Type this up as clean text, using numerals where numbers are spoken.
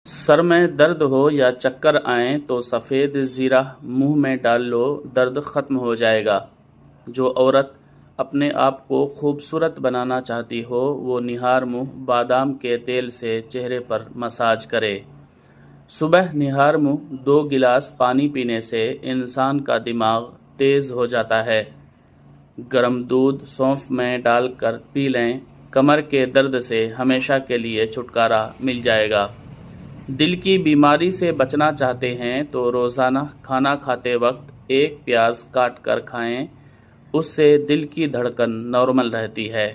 Sir में दर्द हो या चक्कर आए तो सफ़ेद ज़ीरा मुंह में डाल लो, दर्द ख़त्म हो जाएगा। जो औरत अपने आप को खूबसूरत बनाना चाहती हो वो निहार मुंह बादाम के तेल से चेहरे पर मसाज करे। सुबह निहार मुंह 2 गिलास पानी पीने से इंसान का दिमाग तेज़ हो जाता है। गर्म दूध सौंफ में डालकर पी लें, कमर के दर्द से हमेशा के लिए छुटकारा मिल जाएगा। दिल की बीमारी से बचना चाहते हैं तो रोज़ाना खाना खाते वक्त एक प्याज काट कर खाएं, उससे दिल की धड़कन नॉर्मल रहती है।